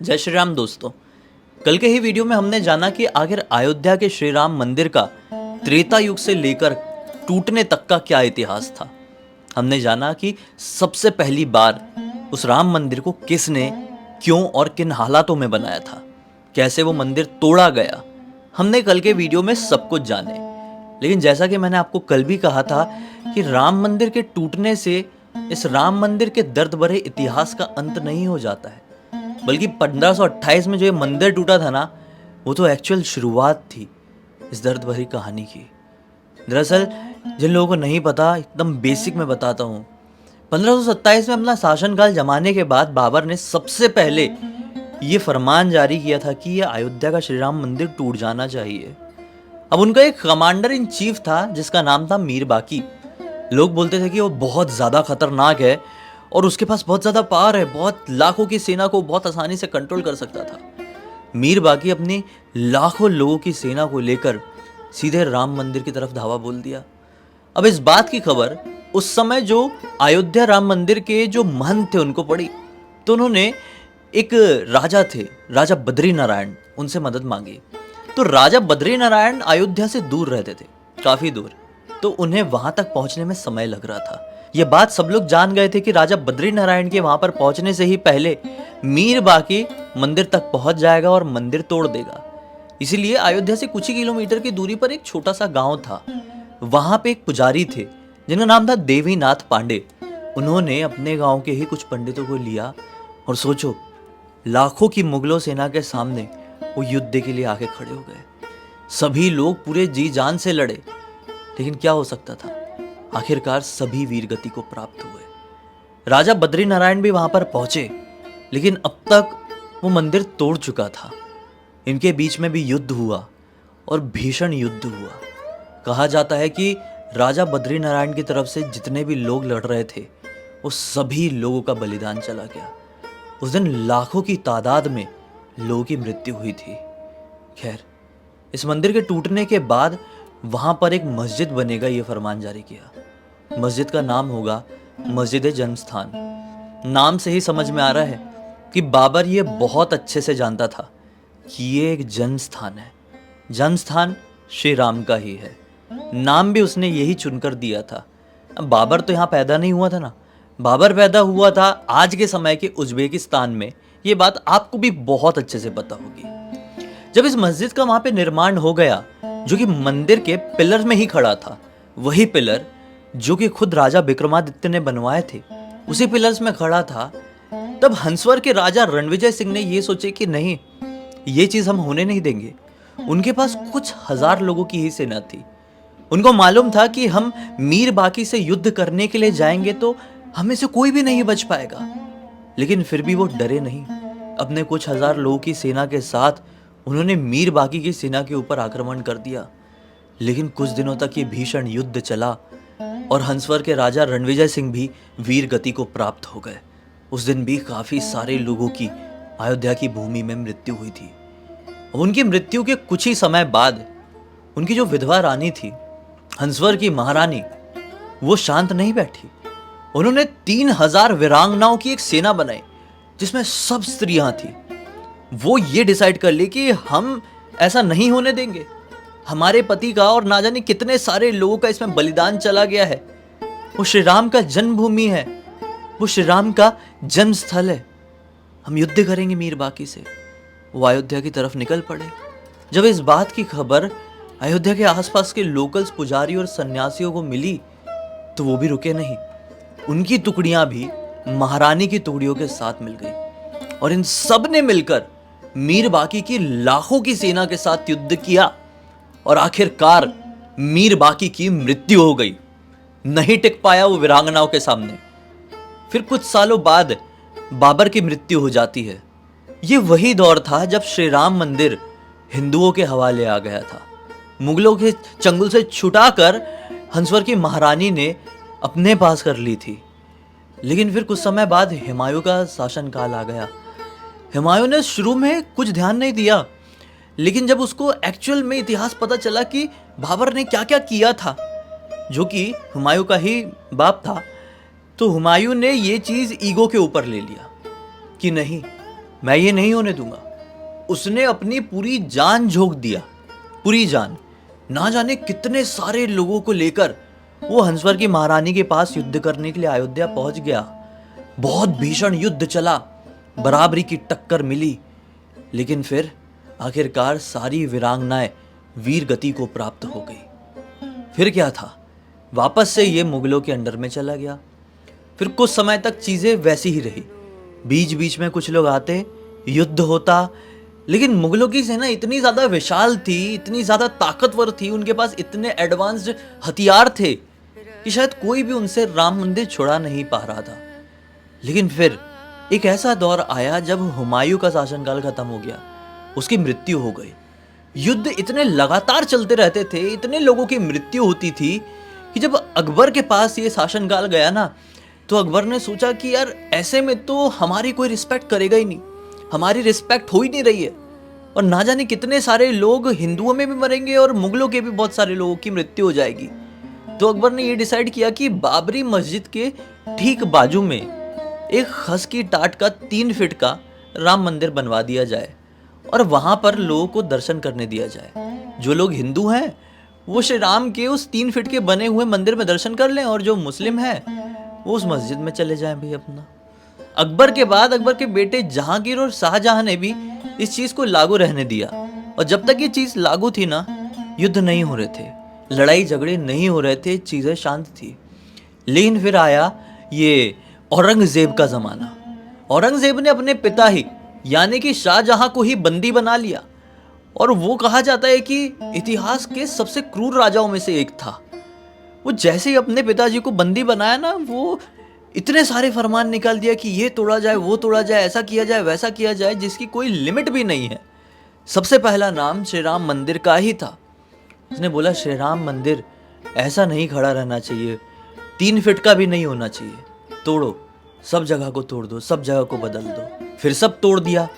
जय श्री राम दोस्तों। कल के ही वीडियो में हमने जाना कि आखिर अयोध्या के श्री राम मंदिर का त्रेता युग से लेकर टूटने तक का क्या इतिहास था। हमने जाना कि सबसे पहली बार उस राम मंदिर को किसने, क्यों और किन हालातों में बनाया था, कैसे वो मंदिर तोड़ा गया। हमने कल के वीडियो में सब कुछ जाने। लेकिन जैसा कि मैंने आपको कल भी कहा था कि राम मंदिर के टूटने से इस राम मंदिर के दर्द भरे इतिहास का अंत नहीं हो जाता है, बल्कि 1528 में जो ये मंदिर टूटा था ना, वो तो एक्चुअल शुरुआत थी इस दर्द भरी कहानी की। दरअसल जिन लोगों को नहीं पता, एकदम बेसिक में बताता हूँ। 1527 में अपना शासनकाल जमाने के बाद बाबर ने सबसे पहले ये फरमान जारी किया था कि ये अयोध्या का श्री राम मंदिर टूट जाना चाहिए। अब उनका एक कमांडर इन चीफ था जिसका नाम था मीर बाकी। लोग बोलते थे कि वो बहुत ज़्यादा खतरनाक है और उसके पास बहुत ज़्यादा पावर है, बहुत लाखों की सेना को बहुत आसानी से कंट्रोल कर सकता था। मीर बाकी अपनी लाखों लोगों की सेना को लेकर सीधे राम मंदिर की तरफ धावा बोल दिया। अब इस बात की खबर उस समय जो अयोध्या राम मंदिर के जो महंत थे उनको पड़ी, तो उन्होंने एक राजा थे, राजा बद्री नारायण, उनसे मदद मांगी। तो राजा बद्री नारायण अयोध्या से दूर रहते थे, काफी दूर, तो उन्हें वहां तक पहुंचने में समय लग रहा था। यह बात सब लोग जान गए थे कि राजा बद्री नारायण के वहां पर पहुंचने से ही पहले मीर बाकी मंदिर तक पहुंच जाएगा और मंदिर तोड़ देगा। इसीलिए अयोध्या से कुछ ही किलोमीटर की दूरी पर एक छोटा सा गांव था। वहां पे एक पुजारी थे जिनका नाम था देवीनाथ पांडे। उन्होंने अपने गांव के ही कुछ पंडितों को लिया और सोचो, लाखों की मुगलों सेना के सामने वो युद्ध के लिए आके खड़े हो गए। सभी लोग पूरे जी जान से लड़े, लेकिन क्या हो सकता था, आखिरकार सभी वीर गति को प्राप्त हुए। राजा बद्री नारायण भी वहां पर पहुंचे, लेकिन अब तक वो मंदिर तोड़ चुका था। इनके बीच में भी युद्ध हुआ और भीषण युद्ध हुआ। कहा जाता है कि राजा बद्री नारायण की तरफ से जितने भी लोग लड़ रहे थे, वो सभी लोगों का बलिदान चला गया। उस दिन लाखों की तादाद में लोगों की मृत्यु हुई थी। खैर, इस मंदिर के टूटने के बाद वहां पर एक मस्जिद बनेगा, ये फरमान जारी किया। मस्जिद का नाम होगा मस्जिद जन्मस्थान। नाम से ही समझ में आ रहा है कि बाबर ये बहुत अच्छे से जानता था कि ये एक जन्म स्थान है। जन्म स्थान श्री राम का ही है। नाम भी उसने यही चुनकर दिया था। अब बाबर तो यहाँ पैदा नहीं हुआ था ना, बाबर पैदा हुआ था आज के समय के उज्बेकिस्तान में। ये बात आपको भी बहुत अच्छे से पता होगी। जब इस मस्जिद का वहां पे निर्माण हो गया, जो कि मंदिर के पिलर में ही खड़ा था, वही पिलर जो कि खुद राजा विक्रमादित्य ने बनवाए थे, उसी पिलर्स में खड़ा था, तब हंसवर के राजा रणविजय सिंह ने ये सोचे कि नहीं, ये चीज हम होने नहीं देंगे। उनके पास कुछ हजार लोगों की ही सेना थी। उनको मालूम था कि हम मीर बाकी से युद्ध करने के लिए जाएंगे तो हमें से कोई भी नहीं बच पाएगा। लेकिन फिर भी वो डरे नहीं। अपने कुछ हजार लोगों की सेना के साथ उन्होंने मीर बाकी की सेना के ऊपर आक्रमण कर दिया। लेकिन कुछ दिनों तक ये भीषण युद्ध चला और हंसवर के राजा रणविजय सिंह भी वीर गति को प्राप्त हो गए। उस दिन भी काफी सारे लोगों की अयोध्या की भूमि में मृत्यु हुई थी। उनकी मृत्यु के कुछ ही समय बाद उनकी जो विधवा रानी थी, हंसवर की महारानी, वो शांत नहीं बैठी। उन्होंने 3000 वीरांगनाओं की एक सेना बनाई जिसमें सब स्त्रियां थी। वो ये डिसाइड कर ली कि हम ऐसा नहीं होने देंगे। हमारे पति का और ना जाने कितने सारे लोगों का इसमें बलिदान चला गया है। वो श्री राम का जन्मभूमि है, वो श्री राम का जन्म स्थल है। हम युद्ध करेंगे मीर बाकी से। वो अयोध्या की तरफ निकल पड़े। जब इस बात की खबर अयोध्या के आसपास के लोकल्स, पुजारी और सन्यासियों को मिली, तो वो भी रुके नहीं। उनकी टुकड़ियां भी महारानी की टुकड़ियों के साथ मिल गई और इन सब ने मिलकर मीर बाकी की लाखों की सेना के साथ युद्ध किया और आखिरकार मीर बाकी की मृत्यु हो गई। नहीं टिक पाया वो वीरांगनाओं के सामने। फिर कुछ सालों बाद बाबर की मृत्यु हो जाती है। ये वही दौर था जब श्री राम मंदिर हिंदुओं के हवाले आ गया था। मुगलों के चंगुल से छुटाकर हंसवर की महारानी ने अपने पास कर ली थी। लेकिन फिर कुछ समय बाद हुमायूं का शासनकाल आ गया। हुमायूं ने शुरू में कुछ ध्यान नहीं दिया, लेकिन जब उसको एक्चुअल में इतिहास पता चला कि बाबर ने क्या क्या किया था, जो कि हुमायूं का ही बाप था, तो हुमायूं ने ये चीज ईगो के ऊपर ले लिया कि नहीं, मैं ये नहीं होने दूंगा। उसने अपनी पूरी जान झोंक दिया, पूरी जान। ना जाने कितने सारे लोगों को लेकर वो हंसवर की महारानी के पास युद्ध करने के लिए अयोध्या पहुंच गया। बहुत भीषण युद्ध चला, बराबरी की टक्कर मिली, लेकिन फिर आखिरकार सारी वीरांगनाएं वीर गति को प्राप्त हो गई। फिर क्या था, वापस से ये मुगलों के अंडर में चला गया। फिर कुछ समय तक चीजें वैसी ही रही। बीच बीच में कुछ लोग आते, युद्ध होता, लेकिन मुगलों की सेना इतनी ज्यादा विशाल थी, इतनी ज्यादा ताकतवर थी, उनके पास इतने एडवांस्ड हथियार थे कि शायद कोई भी उनसे राम मंदिर छुड़ा नहीं पा रहा था। लेकिन फिर एक ऐसा दौर आया जब हुमायूं का शासनकाल खत्म हो गया, उसकी मृत्यु हो गई। युद्ध इतने लगातार चलते रहते थे, इतने लोगों की मृत्यु होती थी कि जब अकबर के पास ये शासनकाल गया ना, तो अकबर ने सोचा कि यार ऐसे में तो हमारी कोई रिस्पेक्ट करेगा ही नहीं, हमारी रिस्पेक्ट हो ही नहीं रही है, और ना जाने कितने सारे लोग हिंदुओं में भी मरेंगे और मुगलों के भी बहुत सारे लोगों की मृत्यु हो जाएगी। तो अकबर ने ये डिसाइड किया कि बाबरी मस्जिद के ठीक बाजू में एक खस की टाट का 3 फीट का राम मंदिर बनवा दिया जाए और वहां पर लोगों को दर्शन करने दिया जाए। जो लोग हिंदू हैं वो श्री राम के उस 3 फीट के बने हुए मंदिर में दर्शन कर लें, और जो मुस्लिम हैं वो उस मस्जिद में चले जाएं भाई अपना। अकबर के बाद अकबर के बेटे जहांगीर और शाहजहां ने भी इस चीज को लागू रहने दिया, और जब तक ये चीज लागू थी ना, युद्ध नहीं हो रहे थे, लड़ाई झगड़े नहीं हो रहे थे, चीजें शांत थी। लेकिन फिर आया ये औरंगजेब का जमाना। औरंगजेब ने अपने पिता ही यानी कि शाहजहां को ही बंदी बना लिया, और वो कहा जाता है कि इतिहास के सबसे क्रूर राजाओं में से एक था। वो जैसे ही अपने पिताजी को बंदी बनाया ना, वो इतने सारे फरमान निकाल दिया कि ये तोड़ा जाए, वो तोड़ा जाए, ऐसा किया जाए, वैसा किया जाए, जिसकी कोई लिमिट भी नहीं है। सबसे पहला नाम श्री राम मंदिर का ही था। उसने बोला श्री राम मंदिर ऐसा नहीं खड़ा रहना चाहिए, 3 फीट का भी नहीं होना चाहिए, तोड़ो, सब जगह को तोड़ दो, सब जगह को बदल दो। फिर सब तोड़ दिया।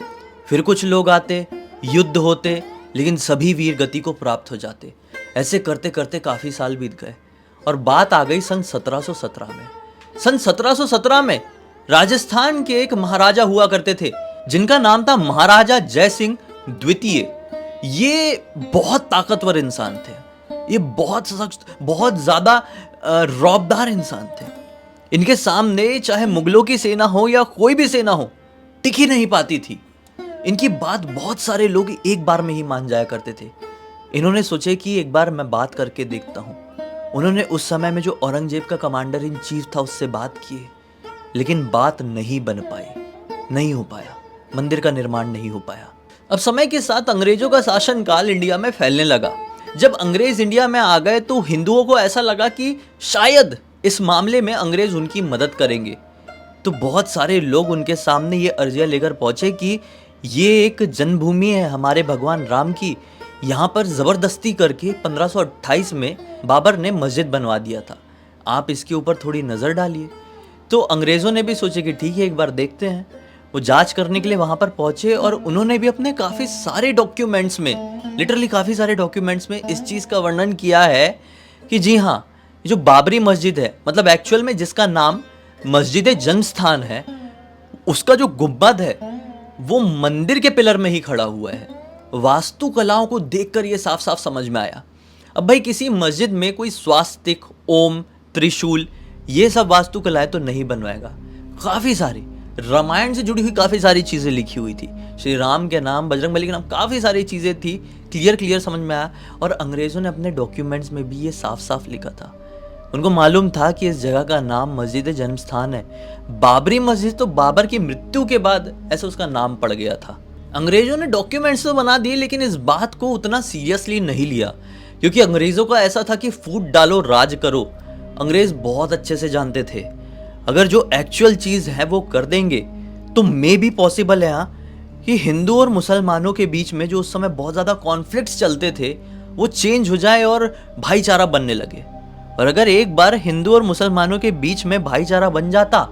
फिर कुछ लोग आते, युद्ध होते, लेकिन सभी वीर गति को प्राप्त हो जाते। ऐसे करते करते काफी साल बीत गए और बात आ गई सन 1717 में। सन 1717 में राजस्थान के एक महाराजा हुआ करते थे जिनका नाम था महाराजा जय सिंह द्वितीय। ये बहुत ताकतवर इंसान थे, ये बहुत सख्त, बहुत ज्यादा रौबदार इंसान थे। इनके सामने चाहे मुगलों की सेना हो या कोई भी सेना हो, टिक ही नहीं पाती थी। इनकी बात बहुत सारे लोग एक बार में ही मान जाया करते थे। इन्होंने सोचे कि एक बार मैं बात करके देखता हूँ। उन्होंने उस समय में जो औरंगजेब का कमांडर इन चीफ था उससे बात की, लेकिन बात नहीं बन पाई, नहीं हो पाया, मंदिर का निर्माण नहीं हो पाया। अब समय के साथ अंग्रेजों का शासनकाल इंडिया में फैलने लगा। जब अंग्रेज इंडिया में आ गए तो हिंदुओं को ऐसा लगा कि शायद इस मामले में अंग्रेज उनकी मदद करेंगे। तो बहुत सारे लोग उनके सामने ये अर्जियां लेकर पहुंचे कि ये एक जन्मभूमि है हमारे भगवान राम की, यहाँ पर ज़बरदस्ती करके 1528 में बाबर ने मस्जिद बनवा दिया था, आप इसके ऊपर थोड़ी नज़र डालिए। तो अंग्रेज़ों ने भी सोचे कि ठीक है, एक बार देखते हैं। वो जांच करने के लिए वहाँ पर पहुँचे और उन्होंने भी अपने काफ़ी सारे डॉक्यूमेंट्स में, लिटरली काफ़ी सारे डॉक्यूमेंट्स में इस चीज़ का वर्णन किया है कि जी हाँ, ये जो बाबरी मस्जिद है, मतलब एक्चुअल में जिसका नाम मस्जिद जन्मस्थान है, उसका जो गुंबद है वो मंदिर के पिलर में ही खड़ा हुआ है। वास्तुकलाओं को देखकर ये साफ साफ समझ में आया। अब भाई किसी मस्जिद में कोई स्वास्तिक, ओम, त्रिशूल, ये सब वास्तुकलाएं तो नहीं बनवाएगा। काफ़ी सारी रामायण से जुड़ी हुई काफ़ी सारी चीज़ें लिखी हुई थी, श्री राम के नाम, बजरंगबली के नाम, काफ़ी सारी चीज़ें थी, क्लियर समझ में आया। और अंग्रेज़ों ने अपने डॉक्यूमेंट्स में भी ये साफ साफ लिखा था। उनको मालूम था कि इस जगह का नाम मस्जिद जन्मस्थान है। बाबरी मस्जिद तो बाबर की मृत्यु के बाद ऐसे उसका नाम पड़ गया था। अंग्रेजों ने डॉक्यूमेंट्स तो बना दिए, लेकिन इस बात को उतना सीरियसली नहीं लिया, क्योंकि अंग्रेजों का ऐसा था कि फूट डालो राज करो। अंग्रेज बहुत अच्छे से जानते थे अगर जो एक्चुअल चीज़ है वो कर देंगे तो मे भी पॉसिबल है कि हिंदू और मुसलमानों के बीच में जो उस समय बहुत ज़्यादा कॉन्फ्लिक्ट्स चलते थे वो चेंज हो जाए और भाईचारा बनने लगे। और अगर एक बार हिंदू और मुसलमानों के बीच में भाईचारा बन जाता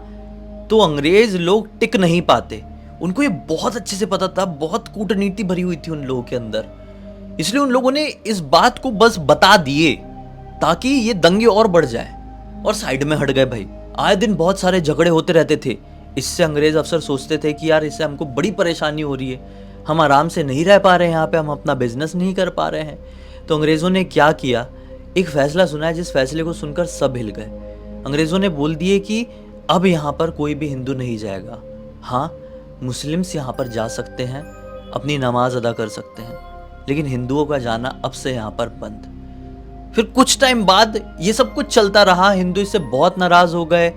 तो अंग्रेज लोग टिक नहीं पाते। उनको ये बहुत अच्छे से पता था, बहुत कूटनीति भरी हुई थी उन लोगों के अंदर। इसलिए उन लोगों ने इस बात को बस बता दिए ताकि ये दंगे और बढ़ जाए, और साइड में हट गए। भाई आए दिन बहुत सारे झगड़े होते रहते थे, इससे अंग्रेज अफसर सोचते थे कि यार इससे हमको बड़ी परेशानी हो रही है, हम आराम से नहीं रह पा रहे हैं यहाँ पे, हम अपना बिजनेस नहीं कर पा रहे हैं। तो अंग्रेज़ों ने क्या किया, एक फैसला सुनाया जिस फैसले को सुनकर सब हिल गए। अंग्रेज़ों ने बोल दिए कि अब यहाँ पर कोई भी हिंदू नहीं जाएगा। हाँ, मुस्लिम्स यहाँ पर जा सकते हैं, अपनी नमाज अदा कर सकते हैं, लेकिन हिंदुओं का जाना अब से यहाँ पर बंद। फिर कुछ टाइम बाद ये सब कुछ चलता रहा। हिंदू इससे बहुत नाराज हो गए,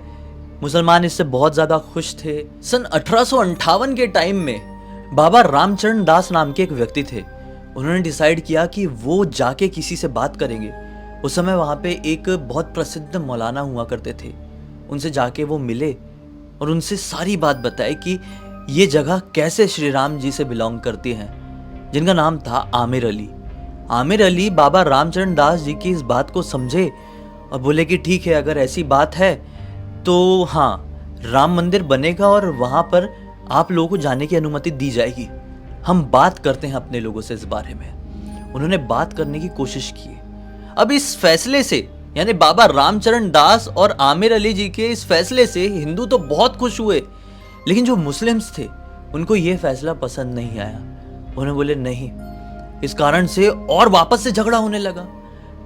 मुसलमान इससे बहुत ज़्यादा खुश थे। सन 1858 के टाइम में बाबा रामचरण दास नाम के एक व्यक्ति थे। उन्होंने डिसाइड किया कि वो जाके किसी से बात करेंगे। उस समय वहाँ पे एक बहुत प्रसिद्ध मौलाना हुआ करते थे। उनसे जाके वो मिले और उनसे सारी बात बताई कि ये जगह कैसे श्री राम जी से बिलोंग करती है, जिनका नाम था आमिर अली। आमिर अली बाबा रामचरण दास जी की इस बात को समझे और बोले कि ठीक है, अगर ऐसी बात है तो हाँ, राम मंदिर बनेगा और वहाँ पर आप लोगों को जाने की अनुमति दी जाएगी। हम बात करते हैं अपने लोगों से इस बारे में। उन्होंने बात करने की कोशिश की। अब इस फैसले से, यानी बाबा रामचरण दास और आमिर अली जी के इस फैसले से हिंदू तो बहुत खुश हुए, लेकिन जो मुस्लिम्स थे उनको यह फैसला पसंद नहीं आया। उन्होंने बोले नहीं, इस कारण से और वापस से झगड़ा होने लगा।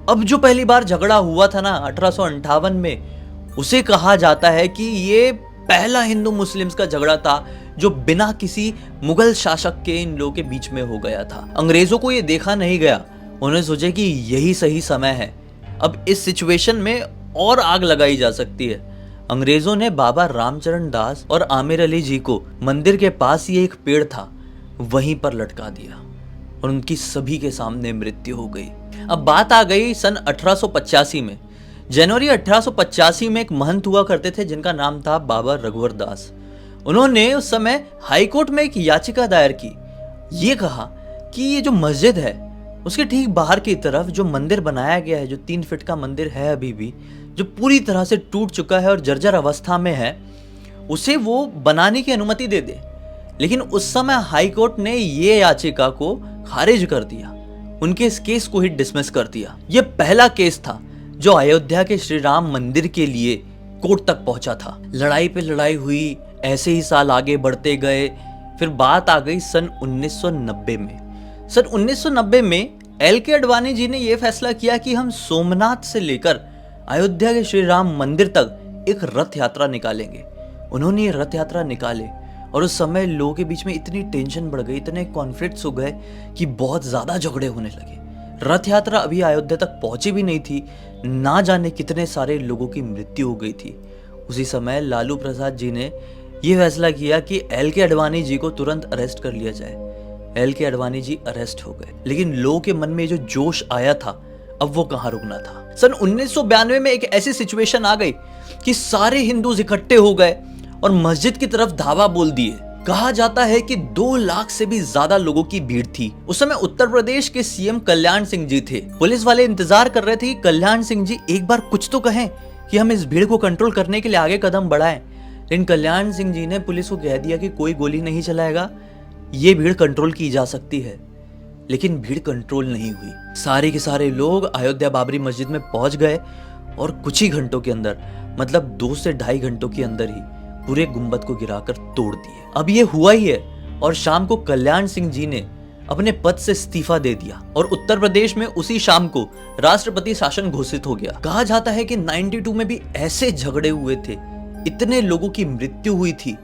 अब जो पहली बार झगड़ा हुआ था ना 1858 में, उसे कहा जाता है कि ये पहला हिंदू मुस्लिम्स का झगड़ा था जो बिना किसी मुगल शासक के इन लोगों के बीच में हो गया था। अंग्रेजों को ये देखा नहीं गया। उन्होंने सोचा कि यही सही समय है, अब इस सिचुएशन में और आग लगाई जा सकती है। अंग्रेजों ने बाबा रामचरण दास और आमिर अली जी को मंदिर के पास ही एक पेड़ था, वहीं पर लटका दिया और उनकी सभी के सामने मृत्यु हो गई। अब बात आ गई सन 1885 में। जनवरी 1885 में एक महंत हुआ करते थे जिनका नाम था बाबा रघुवर दास। उन्होंने उस समय हाई कोर्ट में एक याचिका दायर की। ये कहा कि ये जो मस्जिद है उसके ठीक बाहर की तरफ जो मंदिर बनाया गया है, जो 3 फीट का मंदिर है अभी भी, जो पूरी तरह से टूट चुका है और जर्जर अवस्था में है, उसे वो बनाने की अनुमति दे दे। लेकिन उस समय हाई कोर्ट ने ये याचिका को खारिज कर दिया, उनके इस केस को ही डिसमिस कर दिया। यह पहला केस था जो अयोध्या के श्री राम मंदिर के लिए कोर्ट तक पहुंचा था। लड़ाई पे लड़ाई हुई, ऐसे ही साल आगे बढ़ते गए। फिर बात आ गई सन 1990 में। सन 1990 में LK अडवाणी जी ने यह फैसला किया कि हम सोमनाथ से लेकर अयोध्या के श्री राम मंदिर तक एक रथ यात्रा निकालेंगे। उन्होंने ये रथ यात्रा निकाले और उस समय लोगों के बीच में इतनी टेंशन बढ़ गई, इतने कॉन्फ्लिक्ट्स हो गए कि बहुत ज्यादा झगड़े होने लगे। रथ यात्रा अभी अयोध्या तक पहुंची भी नहीं थी, ना जाने कितने सारे लोगों की मृत्यु हो गई थी। उसी समय लालू प्रसाद जी ने यह फैसला किया कि LK अडवाणी जी को तुरंत अरेस्ट कर लिया जाए। LK अडवाणी जी अरेस्ट हो गए, लेकिन लोगों के मन में जो जोश आया था, अब वो कहाँ रुकना था। सन 1992 में एक ऐसी सिचुएशन आ गई कि सारे हिंदू इकट्ठे हो गए और मस्जिद की तरफ धावा बोल दिए। कहा जाता है कि 2 लाख से भी ज्यादा लोगों की भीड़ थी। उस समय उत्तर प्रदेश के CM कल्याण सिंह जी थे। पुलिस वाले इंतजार कर रहे थे कि कल्याण सिंह जी एक बार कुछ तो कहें कि हम इस भीड़ को कंट्रोल करने के लिए आगे कदम बढ़ाएं। लेकिन कल्याण सिंह जी ने पुलिस को कह दिया कि कोई गोली नहीं चलाएगा, ये भीड़ कंट्रोल की जा सकती है। लेकिन भीड़ कंट्रोल नहीं हुई। सारे के सारे लोग अयोध्या बाबरी मस्जिद में पहुंच गए और कुछ ही घंटों के अंदर, मतलब 2 से ढाई घंटों के अंदर ही पूरे गुंबद को गिराकर तोड़ दिए। अब ये हुआ ही है और शाम को कल्याण सिंह जी ने अपने पद से इस्तीफा दे दिया और उत्तर प्रदेश में उसी शाम को राष्ट्रपति शासन घोषित हो गया। कहा जाता है कि 92 में भी ऐसे झगड़े हुए थे, इतने लोगों की मृत्यु हुई थी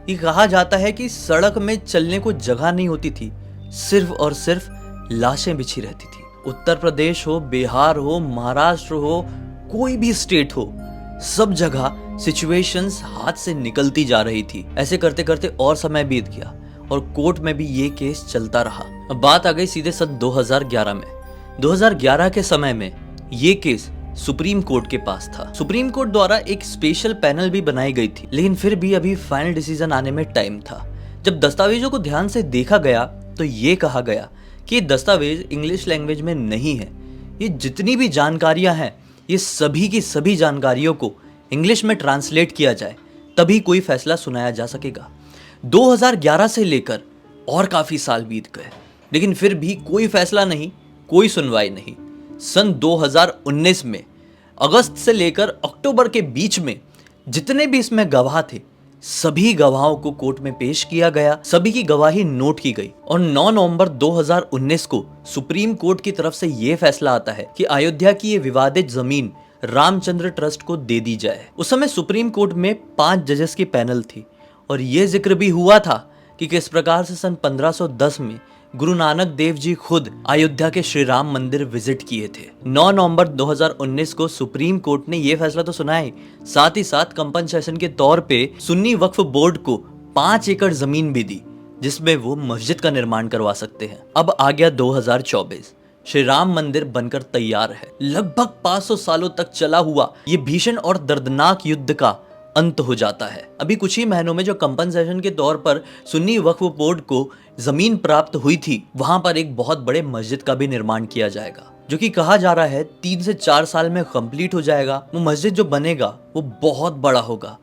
कि कहा जाता है कि सड़क में चलने को जगह नहीं होती थी, सिर्फ और सिर्फ लाशें बिछी रहती थी। उत्तर प्रदेश हो, बिहार हो, महाराष्ट्र हो, कोई भी स्टेट हो, सब जगह सिचुएशंस हाथ से निकलती जा रही थी। ऐसे करते करते और समय बीत गया और कोर्ट में भी ये केस चलता रहा। अब बात आ गई सीधे सन 2011 में। 2011 के समय में ये केस सुप्रीम कोर्ट के पास था। सुप्रीम कोर्ट द्वारा एक स्पेशल पैनल भी बनाई गई थी, लेकिन फिर भी अभी फाइनल डिसीजन आने में टाइम था। जब दस्तावेजों को ध्यान से देखा गया तो ये कहा गया कि दस्तावेज इंग्लिश लैंग्वेज में नहीं है। ये जितनी भी जानकारियां हैं, ये सभी की सभी जानकारियों को इंग्लिश में ट्रांसलेट किया जाए, तभी कोई फैसला सुनाया जा सकेगा। 2011 से लेकर और काफी साल बीत गए, लेकिन फिर भी कोई फैसला नहीं, कोई सुनवाई नहीं। सन 2019 में अगस्त से लेकर अक्टूबर के बीच में जितने भी इसमें गवाह थे, सभी गवाहों को कोर्ट में पेश किया गया, सभी की गवाही नोट की गई और 9 नवंबर 2019 को सुप्रीम कोर्ट की तरफ से यह फैसला आता है कि अयोध्या की ये विवादित जमीन रामचंद्र ट्रस्ट को दे दी जाए। उस समय सुप्रीम कोर्ट में 5 जजेस की पैनल थी और यह जिक्र भी हुआ था कि किस प्रकार से सन 1510 में गुरु नानक देव जी खुद अयोध्या के श्री राम मंदिर विजिट किए थे। 9 नवंबर 2019 को सुप्रीम कोर्ट ने यह फैसला तो सुनाया, साथ ही साथ कंपनसेशन के तौर पे सुन्नी वक्फ बोर्ड को 5 एकड़ जमीन भी दी जिसमें वो मस्जिद का निर्माण करवा सकते हैं। अब आ गया 2024, श्री राम मंदिर बनकर तैयार है। लगभग 500 सालों तक चला हुआ ये भीषण और दर्दनाक युद्ध का अंत हो जाता है। अभी कुछ ही महीनों में जो कंपनसेशन के तौर पर सुन्नी वक्फ बोर्ड को जमीन प्राप्त हुई थी, वहां पर एक बहुत बड़े मस्जिद का भी निर्माण किया जाएगा, जो कि कहा जा रहा है 3 से 4 साल में कंप्लीट हो जाएगा। वो मस्जिद जो बनेगा वो बहुत बड़ा होगा,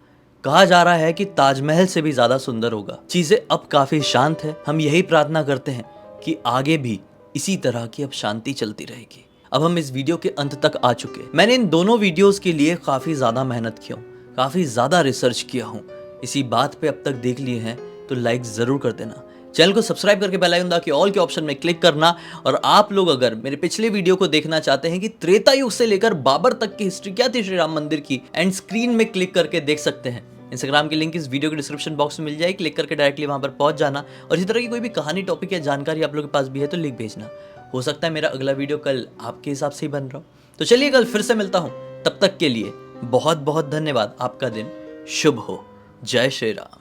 कहा जा रहा है कि ताजमहल से भी ज्यादा सुंदर होगा। चीजें अब काफी शांत है। हम यही प्रार्थना करते हैं कि आगे भी इसी तरह की अब शांति चलती रहेगी। अब हम इस वीडियो के अंत तक आ चुके। मैंने इन दोनों वीडियोस के लिए काफी ज्यादा मेहनत की हूँ, काफी ज्यादा रिसर्च किया हूँ। इसी बात पे अब तक देख लिए हैं तो लाइक जरूर कर देना, चैनल को सब्सक्राइब करके बेल आइकन दबा के ऑल के ऑप्शन में क्लिक करना। और आप लोग अगर मेरे पिछले वीडियो को देखना चाहते हैं कि त्रेता युग से लेकर बाबर तक की हिस्ट्री क्या थी श्री राम मंदिर की, एंड स्क्रीन में क्लिक करके देख सकते हैं। इंस्टाग्राम की लिंक इस वीडियो के डिस्क्रिप्शन बॉक्स में मिल जाएगी, क्लिक करके डायरेक्टली वहां पर पहुंच जाना। और इसी तरह की कोई भी कहानी, टॉपिक या जानकारी आप लोगों के पास भी है तो लिख भेजना। हो सकता है मेरा अगला वीडियो कल आपके हिसाब से ही बन रहा हो। तो चलिए कल फिर से मिलता हूं, तब तक के लिए बहुत बहुत धन्यवाद। आपका दिन शुभ हो। जय श्री राम।